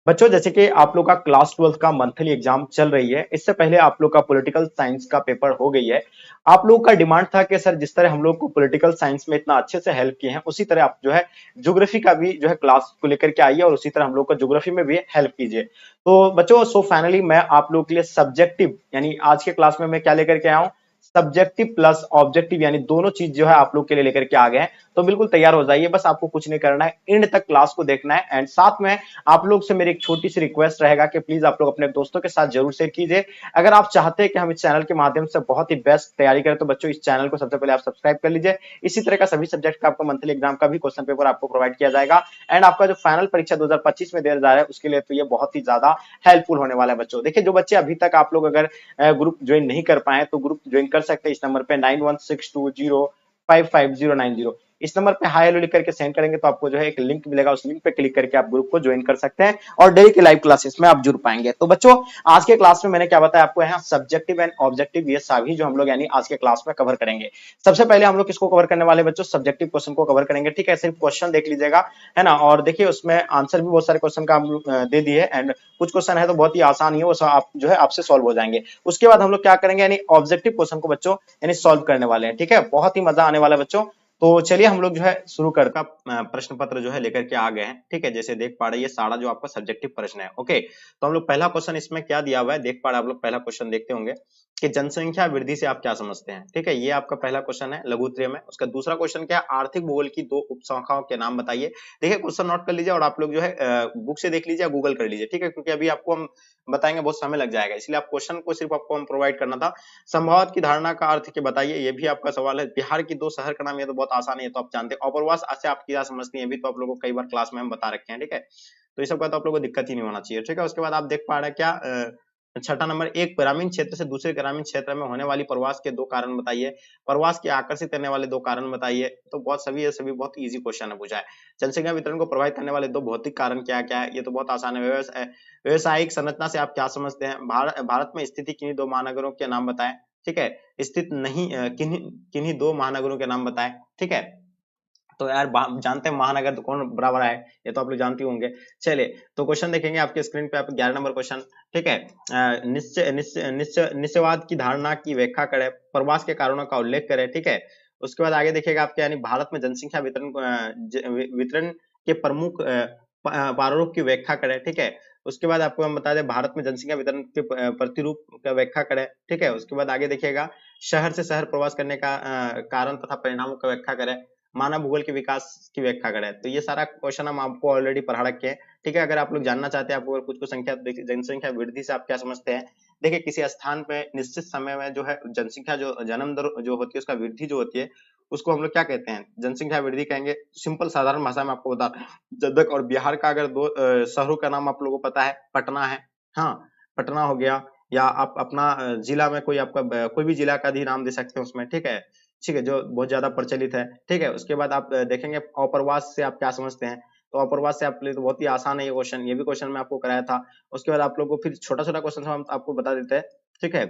बच्चों जैसे कि आप लोग का क्लास 12 का मंथली एग्जाम चल रही है, इससे पहले आप लोग का पॉलिटिकल साइंस का पेपर हो गई है। आप लोग का डिमांड था कि सर जिस तरह हम लोग को पॉलिटिकल साइंस में इतना अच्छे से हेल्प किए हैं, उसी तरह आप जो है ज्योग्राफी का भी जो है क्लास को लेकर के आइए और उसी तरह हम लोग का ज्योग्राफी में भी हेल्प कीजिए। तो बच्चों सो फाइनली मैं आप लोग के लिए सब्जेक्टिव यानी आज के क्लास में मैं क्या लेकर के आया हूँ, सब्जेक्टिव प्लस ऑब्जेक्टिव यानी दोनों चीज जो है आप लोग के लिए लेकर के आ गए हैं। तो बिल्कुल तैयार हो जाइए, बस आपको कुछ नहीं करना है, एंड तक क्लास को देखना है। एंड साथ में आप लोग से मेरी एक छोटी सी रिक्वेस्ट रहेगा कि प्लीज आप लोग अपने दोस्तों के साथ जरूर शेयर कीजिए। अगर आप चाहते हैं कि हम इस चैनल के माध्यम से बहुत ही बेस्ट तैयारी करें तो बच्चों इस चैनल को सबसे पहले आप सब्सक्राइब कर लीजिए। इसी तरह का सभी सब्जेक्ट का आपको मंथली एग्जाम का भी क्वेश्चन पेपर आपको प्रोवाइड किया जाएगा। एंड आपका जो फाइनल परीक्षा 2025 में दिया जा रहा है उसके लिए तो ये बहुत ही ज्यादा हेल्पफुल होने वाला है। बच्चों देखिए, जो बच्चे अभी तक आप लोग अगर ग्रुप ज्वाइन नहीं कर पाए तो ग्रुप ज्वाइन कर सकते हैं इस नंबर पे 9162055090। इस नंबर पे हाई हेलो लिख करके सेंड करेंगे तो आपको जो है एक लिंक मिलेगा, उस लिंक पे क्लिक करके आप ग्रुप को ज्वाइन कर सकते हैं और डेली के लाइव क्लासेस में आप जुड़ पाएंगे। तो बच्चों आज के क्लास में मैंने क्या बताया आपको, यहाँ सब्जेक्टिव एंड ऑब्जेक्टिव ये सभी जो हम लोग यानी आज के क्लास में कवर करेंगे। सबसे पहले हम लोग किसको कवर करने वाले बच्चों, सब्जेक्टिव क्वेश्चन को कवर करेंगे। ठीक है, सिर्फ क्वेश्चन देख लीजिएगा, है ना। और देखिए उसमें आंसर भी बहुत सारे क्वेश्चन का हम दे दिए एंड कुछ क्वेश्चन है तो बहुत ही आसान ही है, वो सब आप जो है आपसे सॉल्व हो जाएंगे। उसके बाद हम लोग क्या करेंगे यानी ऑब्जेक्टिव क्वेश्चन को बच्चों यानी सॉल्व करने वाले हैं। ठीक है, बहुत ही मजा आने वाला है बच्चों। तो चलिए हम लोग जो है शुरू करता प्रश्न पत्र जो है लेकर के आ गए हैं। ठीक है, जैसे देख पा रहे हैं ये सारा जो आपका सब्जेक्टिव प्रश्न है। ओके, तो हम लोग पहला क्वेश्चन इसमें क्या दिया हुआ है देख पा रहे हैं आप लोग। पहला क्वेश्चन देखते होंगे कि जनसंख्या वृद्धि से आप क्या समझते हैं। ठीक है, ये आपका पहला क्वेश्चन है लघु उत्तरीय में। उसका दूसरा क्वेश्चन क्या है, आर्थिक भूगोल की दो उपशाखाओं के नाम बताइए। देखिए क्वेश्चन नोट कर लीजिए और आप लोग जो है बुक से देख लीजिए या गूगल कर लीजिए। ठीक है, क्योंकि अभी आपको हम बताएंगे बहुत समय लग जाएगा, इसलिए आप क्वेश्चन को सिर्फ आपको हम प्रोवाइड करना था। संभावत की धारणा का अर्थ क्या बताइए, ये भी आपका सवाल है। बिहार की दो शहर का नाम, ये तो बहुत आसान है, ये तो आप जानते हैं। अपरवास से आप क्या समझती हैं, अभी तो आप लोगों को कई बार क्लास में हम बता रखे हैं। ठीक है, तो ये सब का तो आप लोगों को दिक्कत ही नहीं होना चाहिए। ठीक है, उसके बाद आप देख पा रहे हैं क्या छठा नंबर, एक ग्रामीण क्षेत्र से दूसरे ग्रामीण क्षेत्र में होने वाली प्रवास के दो कारण बताइए। प्रवास के आकर्षित करने वाले दो कारण बताइए। तो बहुत सभी बहुत इजी क्वेश्चन है पूछा है। जनसंख्या वितरण को प्रभावित करने वाले दो भौतिक कारण क्या क्या है, ये तो बहुत आसान है। व्यवसायिक संरचना से आप क्या समझते हैं। भारत में स्थिति किन्हीं दो महानगरों के नाम बताएं। ठीक है, स्थित नहीं किन्हीं किन्हीं दो महानगरों के नाम बताएं। ठीक है, तो यार जानते हैं महानगर तो कौन बराबर है, ये तो आप लोग जानते होंगे। चलिए तो क्वेश्चन देखेंगे आपके स्क्रीन पे, आप 11 नंबर क्वेश्चन। ठीक है, निश्चय निश्चय निश्चय निश्चयवाद की धारणा की व्याख्या करें, प्रवास के कारणों का उल्लेख करें। ठीक है, उसके बाद आगे देखिएगा आपके यानी भारत में जनसंख्या वितरण वितरण के प्रमुख प्रारूप की व्याख्या करें। ठीक है, उसके बाद आपको हम बता दें भारत में जनसंख्या वितरण के प्रतिरूप का व्याख्या करें। ठीक है, उसके बाद आगे देखिएगा शहर से शहर प्रवास करने का कारण तथा परिणामों का व्याख्या करें, मानव भूगोल के विकास की व्याख्या करें। तो ये सारा क्वेश्चन हम आपको ऑलरेडी पढ़ा रखे हैं। ठीक है, अगर आप लोग जानना चाहते हैं आपको अगर कुछ संख्या, जनसंख्या वृद्धि से आप क्या समझते हैं। देखिए किसी स्थान पे निश्चित समय में जो है जनसंख्या जो जन्म दर जो होती है उसका वृद्धि जो होती है उसको हम लोग क्या कहते हैं, जनसंख्या वृद्धि कहेंगे। सिंपल साधारण भाषा में आपको बता जदक और बिहार का अगर दो शहरों का नाम आप लोगों को पता है, पटना है। हाँ, पटना हो गया, या आप अपना जिला में कोई आपका कोई भी जिला का भी नाम दे सकते हैं उसमें। ठीक है, ठीक है, जो बहुत ज्यादा प्रचलित है। ठीक है, उसके बाद आप देखेंगे अप्रवास से आप क्या समझते हैं। तो अप्रवास से आप लिए तो बहुत ही आसान है ये क्वेश्चन, ये भी क्वेश्चन मैं आपको कराया था। उसके बाद आप लोग को फिर छोटा छोटा क्वेश्चन हम आपको बता देते हैं। ठीक है,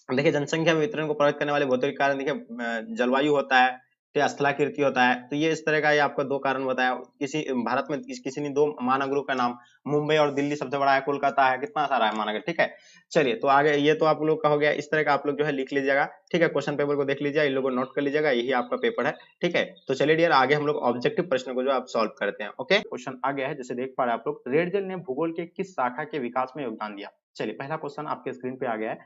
देखिए जनसंख्या वितरण को प्रभावित करने वाले भौतिक कारण देखिए जलवायु होता है, फिर स्थलाकृति होता है। तो ये इस तरह का ये आपको दो कारण बताया। किसी भारत में किसी ने दो महानगरों का नाम, मुंबई और दिल्ली सबसे बड़ा है, कोलकाता है, कितना सारा है महानगर। ठीक है, चलिए तो आगे ये तो आप लोग का हो गया। इस तरह का आप लोग जो है लिख लीजिएगा। ठीक है, क्वेश्चन पेपर को देख लीजिए, इन लोगों को नोट कर लीजिएगा, यही आपका पेपर है। ठीक है, तो चलिए डियर आगे हम लोग ऑब्जेक्टिव प्रश्न को जो आप सॉल्व करते हैं। ओके, क्वेश्चन आ गया है, जैसे देख पा रहे हैं आप लोग, रेडजल ने भूगोल के किस शाखा के विकास में योगदान दिया। चलिए पहला क्वेश्चन आपके स्क्रीन पे आ गया है।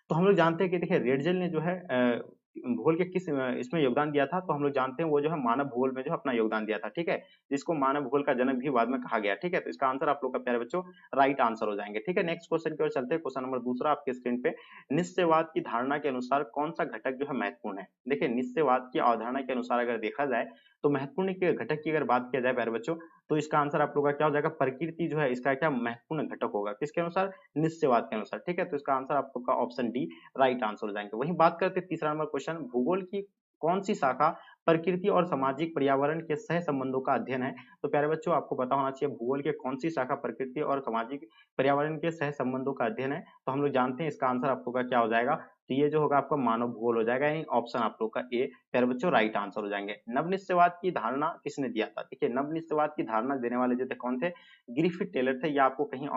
तो हम लोग जानते हैं कि देखिए रेडजल ने जो है भूगोल के किस इसमें योगदान दिया था। तो हम लोग जानते हैं वो जो है मानव भूगोल में जो अपना योगदान दिया था। ठीक है, जिसको मानव भूगोल का जनक भी बाद में कहा गया। ठीक है, तो इसका आंसर आप लोग का प्यारे बच्चों राइट आंसर हो जाएंगे। ठीक है, नेक्स्ट क्वेश्चन की ओर चलते हैं। क्वेश्चन नंबर दूसरा आपके स्क्रीन पे, निश्चयवाद की धारणा के अनुसार कौन सा घटक जो है महत्वपूर्ण है। देखिए निश्चयवाद की अवधारणा के अनुसार अगर देखा जाए तो महत्वपूर्ण के घटक की अगर बात किया जाए प्यारे बच्चों, तो इसका आंसर आप लोग का क्या हो जाएगा, प्रकृति जो है इसका क्या महत्वपूर्ण घटक होगा, किसके अनुसार, निश्चयवाद के अनुसार। ठीक है, तो इसका आंसर आप लोग का ऑप्शन डी राइट आंसर हो जाएंगे। वहीं बात करते हैं तीसरा नंबर क्वेश्चन, भूगोल की कौन सी शाखा प्रकृति और सामाजिक पर्यावरण के सह संबंधों का अध्ययन है। तो प्यारे बच्चों आपको पता होना चाहिए भूगोल के कौन सी शाखा प्रकृति और सामाजिक पर्यावरण के सह संबंधों का अध्ययन है। तो हम लोग जानते हैं इसका आंसर आप लोग का क्या हो जाएगा, तो ये जो होगा आपका मानव भूगोल हो जाएगा, यानी ऑप्शन आप लोग का ए प्यारे बच्चों राइट आंसर हो जाएंगे। नवनिश्चयवाद की धारणा किसने दिया था? देखिए नवनिश्चयवाद की धारणा देने वाले जो थे कौन थे? ग्रिफिथ टेलर थे। या आपको कहीं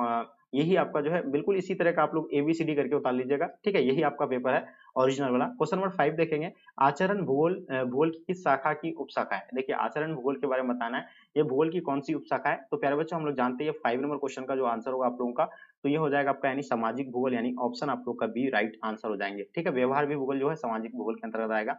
यही आपका जो है बिल्कुल इसी तरह का आप लोग एबीसीडी करके उतार लीजिएगा, ठीक है, यही आपका पेपर है ओरिजिनल वाला। क्वेश्चन नंबर 5 देखेंगे, आचरण भूगोल भूगोल की किस शाखा की उपशाखा है? देखिए आचरण भूगोल के बारे में बताना है, ये भूगोल की कौन सी उपशाखा है? तो प्यारे बच्चों हम लोग जानते हैं 5 नंबर क्वेश्चन का जो आंसर होगा आप लोगों का, तो ये हो जाएगा आपका यानी सामाजिक भूगोल, यानी ऑप्शन आप लोग का बी राइट आंसर हो जाएंगे, ठीक है। व्यवहार भी भूगोल जो है सामाजिक भूगोल के अंतर्गत आएगा।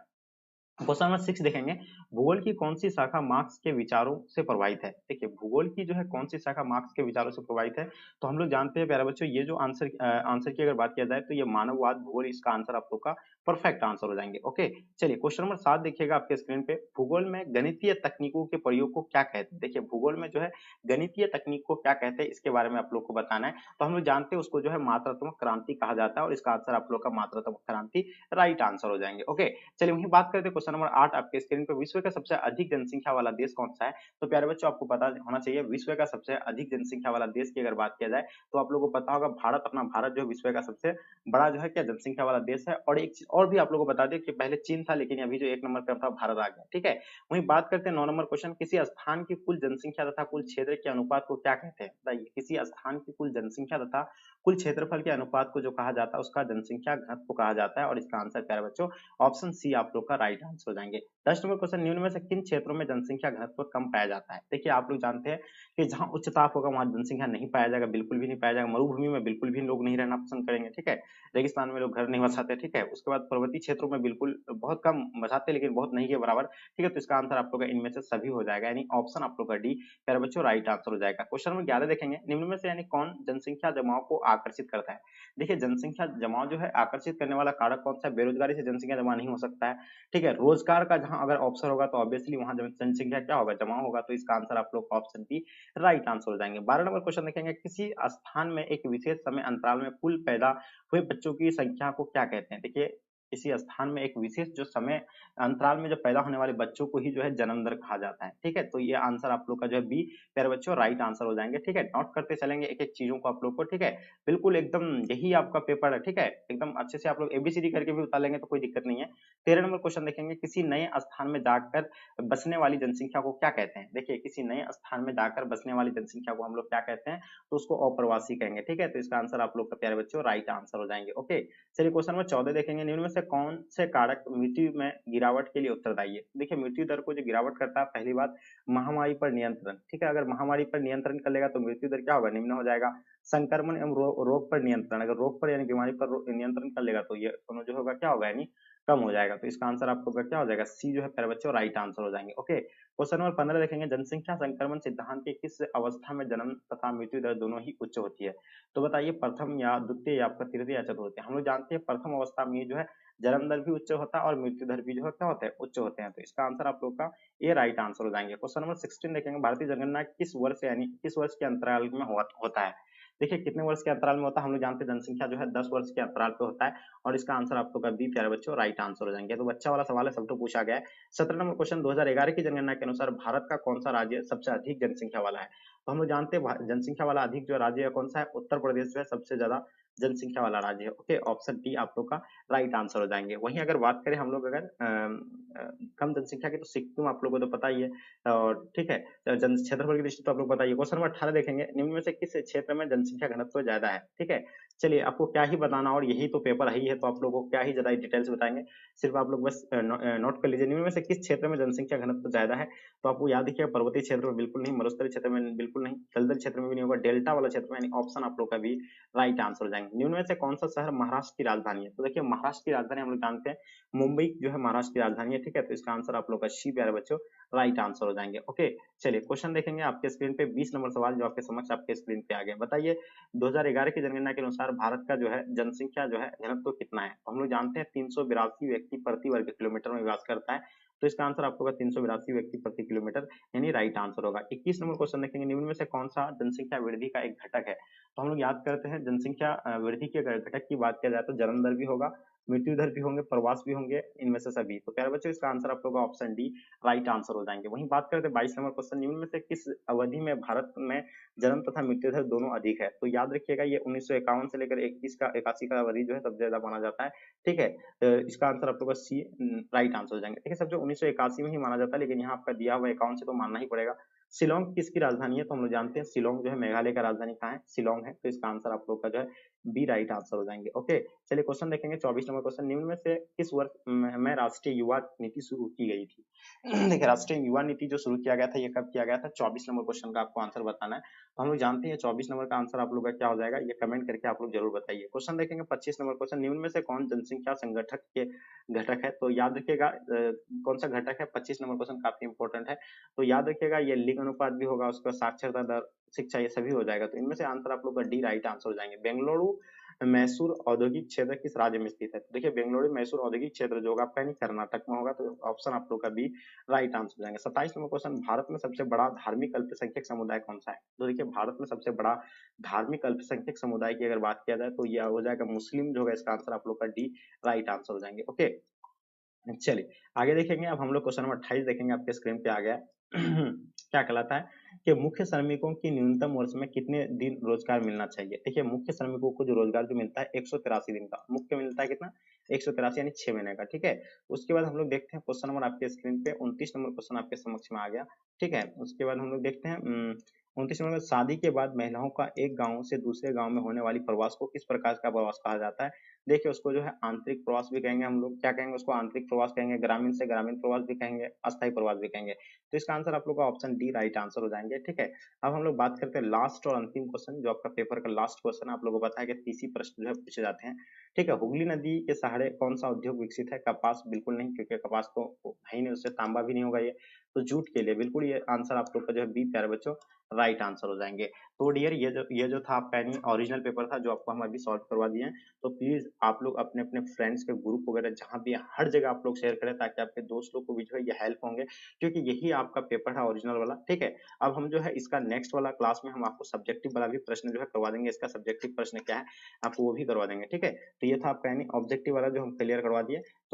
क्वेश्चन नंबर 6 देखेंगे, भूगोल की कौन सी शाखा मार्क्स के विचारों से प्रभावित है? देखिए भूगोल की जो है कौन सी शाखा मार्क्स के विचारों से प्रभावित है? तो हम लोग जानते हैं प्यारे बच्चों, ये जो आंसर की अगर बात किया जाए तो ये मानववाद भूगोल, इसका आंसर आप लोग का परफेक्ट आंसर हो जाएंगे। ओके चलिए क्वेश्चन नंबर 7 देखिएगा आपके स्क्रीन पे, भूगोल में गणितीय तकनीकों के प्रयोग को क्या कहते हैं? देखिए भूगोल में जो है गणितीय तकनीक को क्या कहते हैं, इसके बारे में आप लोग को बताना है। तो हम लोग जानते हैं उसको जो है मात्रात्मक क्रांति कहा जाता है, और इसका आंसर आप लोग का मात्रात्मक क्रांति राइट आंसर हो जाएंगे। ओके चलिए वहीं बात करते हैं क्वेश्चन नंबर 8 आपके स्क्रीन पे, विश्व का सबसे अधिक जनसंख्या वाला देश कौन सा है? तो प्यारे बच्चों आपको पता होना चाहिए विश्व का सबसे अधिक जनसंख्या वाला देश की अगर बात किया जाए तो आप लोगों को पता होगा भारत, अपना भारत जो है विश्व का सबसे बड़ा जो है क्या जनसंख्या वाला देश है। और एक चीज और भी आप लोगों को बता दें कि पहले चीन था, लेकिन अभी जो 1 नंबर पे अपना भारत आ गया, ठीक है। वहीं बात करते हैं 9 नंबर क्वेश्चन, किसी स्थान की कुल जनसंख्या तथा कुल क्षेत्र के अनुपात को क्या कहते हैं? बताइए किसी स्थान की कुल जनसंख्या तथा कुल क्षेत्रफल के अनुपात को जो कहा जाता है उसका जनसंख्या घनत्व कहा जाता है, और इसका आंसर प्यारे बच्चों ऑप्शन सी आप लोग का राइट आंसर हो जाएंगे। 10 नंबर क्वेश्चन, निम्न में से किन क्षेत्रों में जनसंख्या घनत्व कम पाया जाता है? देखिए आप लोग जानते हैं कि जहां उच्च ताप होगा वहां जनसंख्या नहीं पाया जाएगा, बिल्कुल भी नहीं पाया जाएगा। मरुभूमि में बिल्कुल भी लोग नहीं रहना पसंद करेंगे, ठीक है। रेगिस्तान में लोग घर नहीं बसाते, ठीक है। उसके बाद पर्वतीय क्षेत्रों में बिल्कुल बहुत कम बसाते, लेकिन बहुत नहीं के बराबर, ठीक है। तो इसका आंसर आप लोग का इनमें से सभी हो जाएगा, यानी ऑप्शन आप लोग का डी प्यारे बच्चों राइट आंसर हो जाएगा। क्वेश्चन नंबर 11 देखेंगे, निम्न में से यानी कौन जनसंख्या जमाव को आकर्षित करता है? देखिए जनसंख्या जमाव जो है आकर्षित करने वाला कारक कौन सा है? बेरोजगारी से जनसंख्या जमा नहीं हो सकता है, ठीक है। रोजगार का जहां अगर ऑप्शन होगा तो ऑब्वियसली वहां जनसंख्या क्या होगा? जमा होगा, तो इसका आंसर आप लोग ऑप्शन बी राइट आंसर हो जाएंगे। 12 नंबर क्वेश्चन देखेंगे, किसी स्थान में एक विशेष समय अंतराल में कुल पैदा हुए बच्चों की संख्या को क्या कहते हैं? देखिए किसी स्थान में एक विशेष जो समय अंतराल में जो पैदा होने वाले बच्चों को ही जो है जन्म दर कहा जाता है, ठीक है। तो ये आंसर आप लोग का जो है बी प्यारे बच्चों राइट आंसर हो जाएंगे, ठीक है। नोट करते चलेंगे एक एक चीजों को आप लोग को, ठीक है। बिल्कुल एकदम यही आपका पेपर है, ठीक है। एकदम अच्छे से आप लोग एबीसीडी करके भी उतार लेंगे तो कोई दिक्कत नहीं है। 13 नंबर क्वेश्चन देखेंगे, किसी नए स्थान में जाकर बसने वाली जनसंख्या को क्या कहते हैं? देखिए किसी नए स्थान में जाकर बसने वाली जनसंख्या को हम लोग क्या कहते हैं? तो उसको अप्रवासी कहेंगे, ठीक है। तो इसका आंसर आप लोग का प्यारे बच्चों राइट आंसर हो जाएंगे। ओके चलिए क्वेश्चन नंबर 14 देखेंगे, निम्न में से कौन से कारक मृत्यु में गिरावट के लिए उत्तरदायी है? देखिए मृत्यु दर को जो गिरावट करता है, पहली बात महामारी पर नियंत्रण, ठीक है। अगर महामारी पर नियंत्रण कर लेगा तो मृत्यु दर क्या होगा? निम्न हो जाएगा। संक्रमण एवं रोग पर नियंत्रण, अगर रोग पर यानी बीमारी पर नियंत्रण कर लेगा तो ये दोनों जो होगा क्या होगा? यानी कम हो जाएगा। तो इसका आंसर आपको क्या हो जाएगा? सी जो है प्यारे बच्चों राइट आंसर हो जाएंगे। ओके क्वेश्चन नंबर 15 देखेंगे, जनसंख्या संक्रमण सिद्धांत की किस अवस्था में जन्म तथा मृत्यु दर दोनों ही उच्च होती है? तो बताइए प्रथम या द्वितीय या आपका तृतीय या चतुर्थ? हम लोग जानते हैं प्रथम अवस्था में जो है जन्म दर भी उच्च होता है और मृत्यु दर भी जो है क्या होता है? उच्च होते हैं। तो इसका आंसर आप लोग का ए राइट आंसर हो जाएंगे। क्वेश्चन नंबर 16 देखेंगे, भारतीय जनगणना किस वर्ष यानी किस वर्ष के अंतराल में होता है? देखिए कितने वर्ष के अंतराल में होता है? हम लोग जानते हैं जनसंख्या जो है 10 वर्ष के अंतराल पे होता है, और इसका आंसर आप लोग का बी प्यारे बच्चों राइट आंसर हो जाएंगे। तो बच्चा वाला सवाल है, सब तो पूछा गया है। 17 नंबर क्वेश्चन, 2011 की जनगणना के अनुसार भारत का कौन सा राज्य सबसे अधिक जनसंख्या वाला है? तो हम लोग जानते हैं जनसंख्या वाला अधिक जो राज्य है कौन सा है? उत्तर प्रदेश जो है सबसे ज्यादा जनसंख्या वाला राज्य है। ओके ऑप्शन डी आप लोग का राइट आंसर हो जाएंगे। वहीं अगर बात करें हम लोग अगर कम जनसंख्या की, तो सिक्किम आप लोगों को तो पता ही है, और ठीक है जन क्षेत्रफल की दृष्टि तो आप लोग बताइए। क्वेश्चन नंबर 18 देखेंगे, निम्न में से किस क्षेत्र में जनसंख्या घनत्व ज्यादा है? ठीक है चलिए आपको क्या ही बताना, और यही तो पेपर ही है तो आप लोगों को क्या ही ज्यादा डिटेल्स बताएंगे, सिर्फ आप लोग बस नोट कर लीजिए। निम्न में से किस क्षेत्र में जनसंख्या घनत्व ज्यादा है? तो आपको याद रखिए पर्वतीय क्षेत्र में बिल्कुल नहीं, मरुस्थलीय क्षेत्र में बिल्कुल नहीं, दलदल क्षेत्र में भी नहीं होगा, डेल्टा वाला क्षेत्र में, यानी ऑप्शन आप लोग का भी राइट आंसर हो जाएंगे। निम्न में से कौन सा शहर महाराष्ट्र की राजधानी है? तो देखिए महाराष्ट्र की राजधानी हम लोग जानते हैं मुंबई जो है महाराष्ट्र की राजधानी है, ठीक है। तो इसका आंसर आप लोग का सी प्यारे बच्चों राइट आंसर हो जाएंगे। ओके चलिए क्वेश्चन देखेंगे आपके स्क्रीन पे, 20 नंबर सवाल जो आपके समक्ष आपके स्क्रीन पे आ गया। बताइए 2011 की जनगणना के अनुसार भारत का जो है जनसंख्या जो है घनत्व कितना है? तो हम लोग जानते हैं 382 व्यक्ति प्रति वर्ग किलोमीटर में निवास करता है, तो इसका आंसर आपको 382 व्यक्ति प्रति किलोमीटर यानी राइट आंसर होगा। 21 नंबर क्वेश्चन देखेंगे, निम्न में से कौन सा जनसंख्या वृद्धि का एक घटक है? तो हम लोग याद करते हैं जनसंख्या वृद्धि के अगर घटक की बात किया जाए तो जन्म दर भी होगा, मृत्यु दर भी होंगे, प्रवास भी होंगे, इनमें से सभी। तो प्यारे बच्चों इसका आंसर आप लोगों का ऑप्शन डी राइट आंसर हो जाएंगे। वहीं बात करते हैं 22 नंबर क्वेश्चन, निम्न में से किस अवधि में भारत में जन्म तथा मृत्यु दर दोनों अधिक है? तो याद रखिएगा ये 1951 से लेकर 21 का 81 का अवधि जो है सबसे ज्यादा माना जाता है। ठीक है, इसका आंसर आप लोग का सी राइट आंसर हो जाएंगे। देखिए सबसे 1981 में ही माना जाता है, लेकिन यहाँ आपका दिया हुआ 51 से तो मानना ही पड़ेगा। शिलोंग किसकी राजधानी है? तो हम लोग जानते हैं शिलोंग जो है मेघालय का राजधानी कहाँ है? शिलोंग है। तो इसका आंसर आप लोग का जो है बी राइट आंसर हो जाएंगे। ओके, चलिए क्वेश्चन देखेंगे 24 नंबर क्वेश्चन, निम्न में से किस वर्ष में राष्ट्रीय युवा नीति शुरू की गई थी? देखिए राष्ट्रीय युवा नीति जो शुरू किया गया था ये कब किया गया था? 24 नंबर क्वेश्चन का आपको आंसर बताना है। तो हम लोग जानते हैं 24 नंबर का आंसर आप लोग का क्या हो जाएगा, ये कमेंट करके आप लोग जरूर बताइए। क्वेश्चन देखेंगे 25 नंबर क्वेश्चन, निम्न में से कौन जनसंख्या संगठक के घटक है? तो याद रखिएगा कौन सा घटक है? 25 नंबर क्वेश्चन काफी इंपॉर्टेंट है। तो याद रखिएगा ये लिंग अनुपात भी होगा, उसका साक्षरता दर, शिक्षा, ये सभी हो जाएगा। तो इनमें से आंसर आप लोग का डी राइट आंसर हो जाएंगे। बेंगलुरु मैसूर औद्योगिक क्षेत्र किस राज्य में स्थित है? तो देखिए बेंगलुरु मैसूर औद्योगिक क्षेत्र जो होगा आपका यानी कर्नाटक में होगा। तो ऑप्शन आप लोग का बी राइट आंसर हो जाएंगे। 27 नंबर क्वेश्चन, भारत में सबसे बड़ा धार्मिक अल्पसंख्यक समुदाय कौन सा है? तो देखिए भारत में सबसे बड़ा धार्मिक अल्पसंख्यक समुदाय की अगर बात किया जाए तो यह हो जाएगा मुस्लिम जो होगा। इसका आंसर आप लोग का डी राइट आंसर हो जाएंगे। ओके, चलिए आगे देखेंगे। अब हम लोग क्वेश्चन नंबर 28 देखेंगे, आपके स्क्रीन पे आ गया क्या कहलाता है कि मुख्य श्रमिकों की न्यूनतम वर्ष में कितने दिन रोजगार मिलना चाहिए? देखिए मुख्य श्रमिकों को जो रोजगार जो मिलता है 183 दिन का मुख्य मिलता है, कितना? 183 यानी 6 महीने का। ठीक है, उसके बाद हम लोग देखते हैं क्वेश्चन नंबर आपके स्क्रीन पे 29 नंबर क्वेश्चन आपके समक्ष में आ गया। ठीक है, उसके बाद हम लोग देखते हैं 29 नंबर, शादी के बाद महिलाओं का एक गांव से दूसरे गांव में होने वाली प्रवास को किस प्रकार का प्रवास कहा जाता है? देखिए उसको जो है आंतरिक प्रवास भी कहेंगे हम लोग, क्या कहेंगे उसको? आंतरिक प्रवास कहेंगे, ग्रामीण से ग्रामीण प्रवास भी कहेंगे, अस्थायी प्रवास भी कहेंगे। तो इसका आंसर आप लोग का ऑप्शन डी राइट आंसर हो जाएंगे। ठीक है, अब हम लोग बात करते हैं लास्ट और अंतिम क्वेश्चन, जो आपका पेपर का लास्ट क्वेश्चन है। आप लोगों को पता है कि 30 ही प्रश्न जो है पूछे जाते हैं। ठीक है, हुगली नदी के सहारे कौन सा उद्योग विकसित है? कपास? बिल्कुल नहीं, क्योंकि कपास तो है ही नहीं, उससे तांबा भी नहीं होगा ये। तो जूट के लिए बिल्कुल ये आंसर आप लोग का जो है बी प्यारे बच्चों राइट आंसर हो जाएंगे। तो डियर ये जो था आपका यानी ओरिजिनल पेपर था जो आपको हम अभी सॉल्व करवा दिए हैं। तो प्लीज आप लोग अपने अपने फ्रेंड्स के ग्रुप वगैरह जहां भी है, हर जगह आप लोग शेयर करें, ताकि आपके दोस्त लोग को भी जो है ये हेल्प होंगे, क्योंकि यही आपका पेपर है ओरिजिनल वाला। ठीक है, अब हम जो है इसका नेक्स्ट वाला क्लास में हम आपको सब्जेक्टिव वाला भी प्रश्न जो है करवा देंगे। इसका सब्जेक्टिव प्रश्न क्या है आपको वो भी करवा देंगे। ठीक है, तो ये था आपका यानी ऑब्जेक्टिव वाला जो हम क्लियर करवा दिए। तो